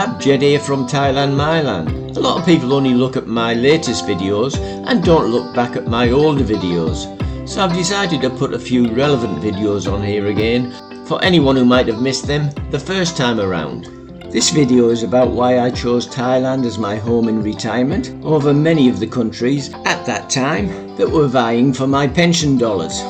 Dab, Jed here from Thailand, Myland. A lot of people only look at my latest videos and don't look back at my older videos. So I've decided to put a few relevant videos on here again for anyone who might have missed them the first time around. This video is about why I chose Thailand as my home in retirement over many of the countries at that time that were vying for my pension dollars.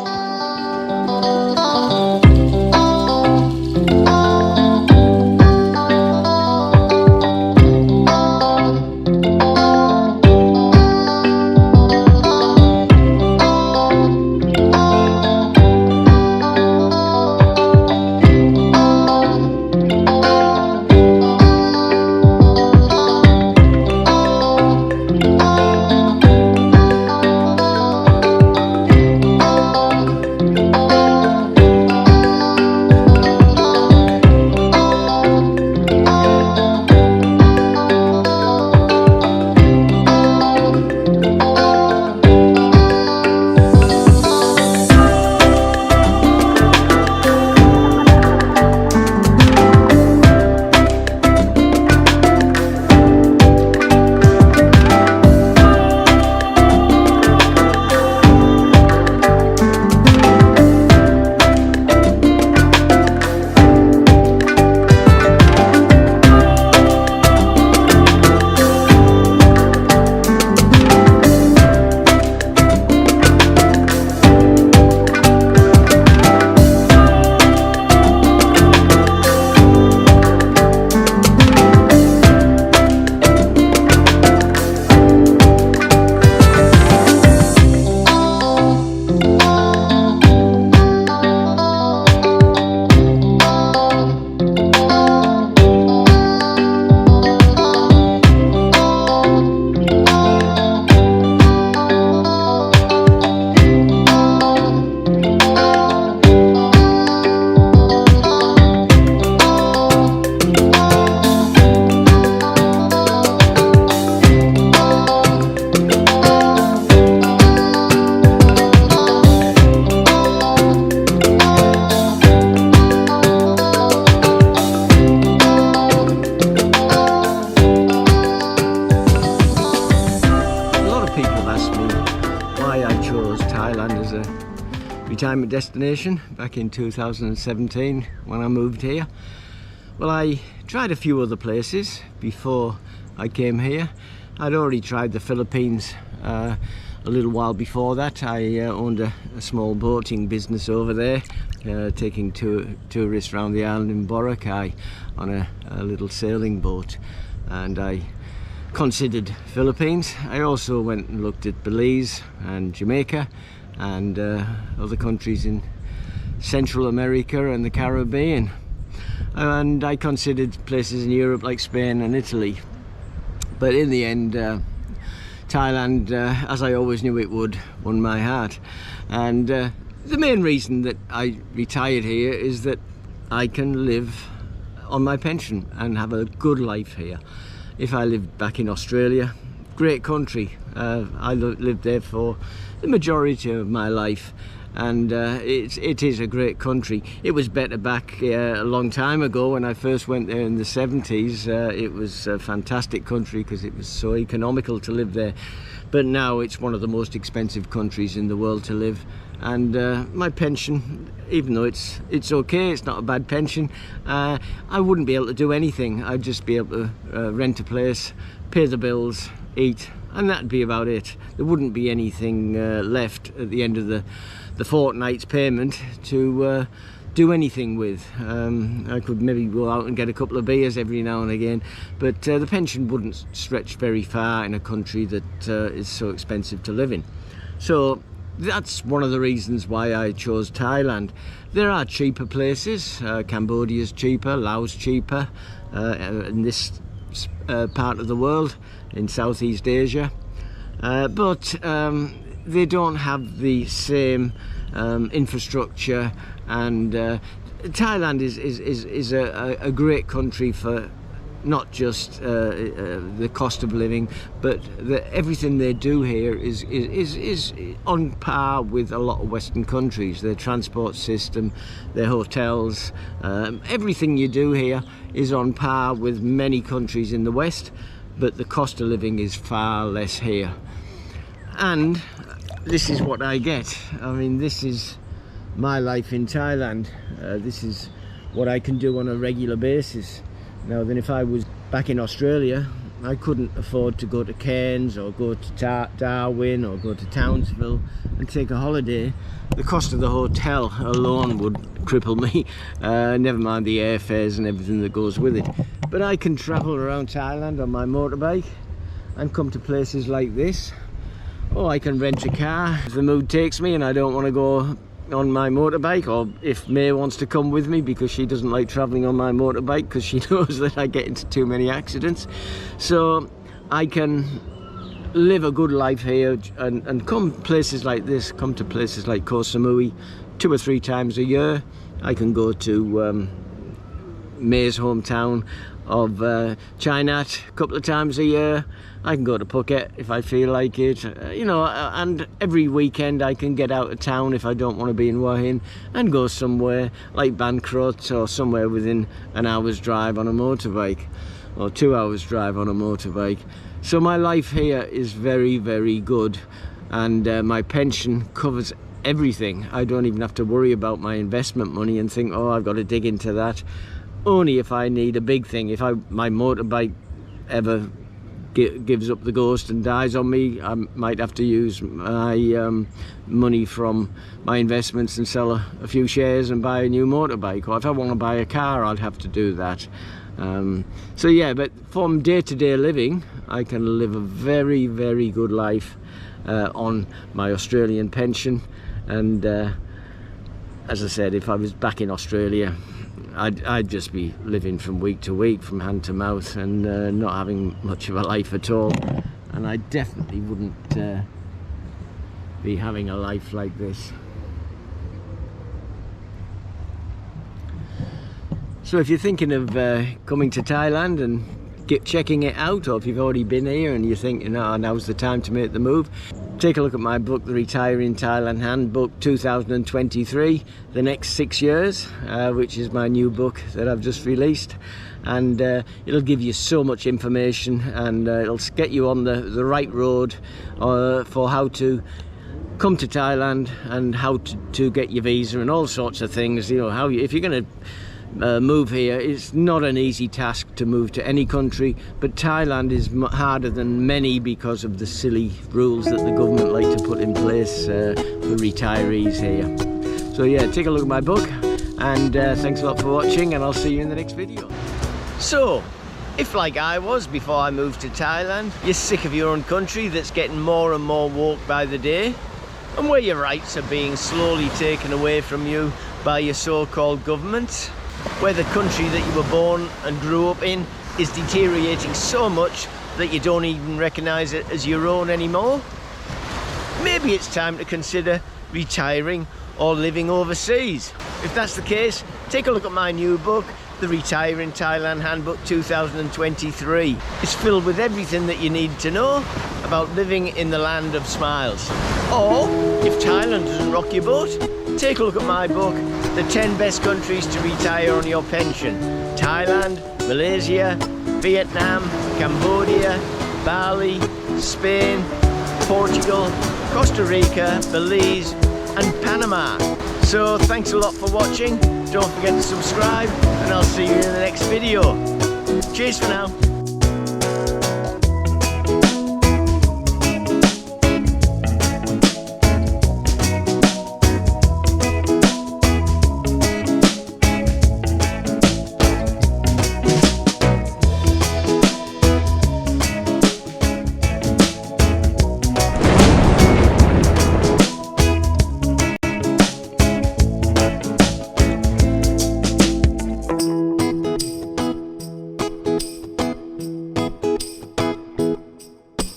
Thailand as a retirement destination back in 2017 when I moved here. Well, I tried a few other places before I came here. I'd already tried the Philippines a little while before that. I owned a small boating business over there, taking tourists around the island in Boracay on a little sailing boat, and I considered Philippines. I also went and looked at Belize and Jamaica and other countries in Central America and the Caribbean, and I considered places in Europe like Spain and Italy. But in the end, Thailand, as I always knew it would, won my heart. And the main reason that I retired here is that I can live on my pension and have a good life here. If I lived back in Australia, great country. I lived there for the majority of my life, and it is a great country. It was better back a long time ago when I first went there in the 70s. It was a fantastic country because it was so economical to live there. But now it's one of the most expensive countries in the world to live. And my pension, even though it's okay, it's not a bad pension, I wouldn't be able to do anything. I'd just be able to rent a place, pay the bills, eat, and that'd be about it. There wouldn't be anything left at the end of the fortnight's payment to do anything with. I could maybe go out and get a couple of beers every now and again, but the pension wouldn't stretch very far in a country that is so expensive to live in. So that's one of the reasons why I chose Thailand. There are cheaper places. Cambodia's cheaper, Laos cheaper, in this part of the world, in Southeast Asia, but they don't have the same infrastructure, and Thailand is a great country for not just the cost of living, but everything they do here is on par with a lot of Western countries. Their transport system, their hotels, everything you do here is on par with many countries in the West, but the cost of living is far less here. And this is what I get. I mean, this is my life in Thailand. This is what I can do on a regular basis. Now then, if I was back in Australia, I couldn't afford to go to Cairns or go to Darwin or go to Townsville and take a holiday. The cost of the hotel alone would cripple me, never mind the airfares and everything that goes with it. But I can travel around Thailand on my motorbike and come to places like this. Or I can rent a car if the mood takes me and I don't want to go on my motorbike, or if May wants to come with me because she doesn't like travelling on my motorbike because she knows that I get into too many accidents. So I can live a good life here and come places like this, come to places like Koh Samui 2 or 3 times a year. I can go to May's hometown of Chainat a couple of times a year. I can go to Phuket if I feel like it, you know, and every weekend I can get out of town if I don't want to be in Hua Hin and go somewhere like Ban Krot or somewhere within an hour's drive on a motorbike, or 2 hours drive on a motorbike. So my life here is very, very good, and my pension covers everything. I don't even have to worry about my investment money and think, oh, I've got to dig into that. Only if I need a big thing. If my motorbike ever gives up the ghost and dies on me, I might have to use my money from my investments and sell a few shares and buy a new motorbike. Or if I want to buy a car, I'd have to do that. So yeah, but from day-to-day living, I can live a very, very good life on my Australian pension. And as I said, if I was back in Australia, I'd just be living from week to week, from hand to mouth, and not having much of a life at all. And I definitely wouldn't be having a life like this. So if you're thinking of coming to Thailand and checking it out, or if you've already been here and you're thinking, oh, now's the time to make the move, take a look at my book, The Retiring Thailand Handbook 2023, the next 6 years, which is my new book that I've just released. And it'll give you so much information, and it'll get you on the right road for how to come to Thailand and how to get your visa and all sorts of things. You know, if you're going to move here, it's not an easy task to move to any country, but Thailand is harder than many because of the silly rules that the government like to put in place for retirees here. So yeah, take a look at my book, and thanks a lot for watching, and I'll see you in the next video. So if, like I was before I moved to Thailand, you're sick of your own country that's getting more and more woke by the day, and where your rights are being slowly taken away from you by your so-called governments, where the country that you were born and grew up in is deteriorating so much that you don't even recognise it as your own anymore, maybe it's time to consider retiring or living overseas. If that's the case, take a look at my new book, The Retiring Thailand Handbook 2023. It's filled with everything that you need to know about living in the land of smiles. Or, if Thailand doesn't rock your boat, take a look at my book, The 10 Best Countries to Retire on Your Pension. Thailand, Malaysia, Vietnam, Cambodia, Bali, Spain, Portugal, Costa Rica, Belize and Panama. So thanks a lot for watching. Don't forget to subscribe, and I'll see you in the next video. Cheers for now.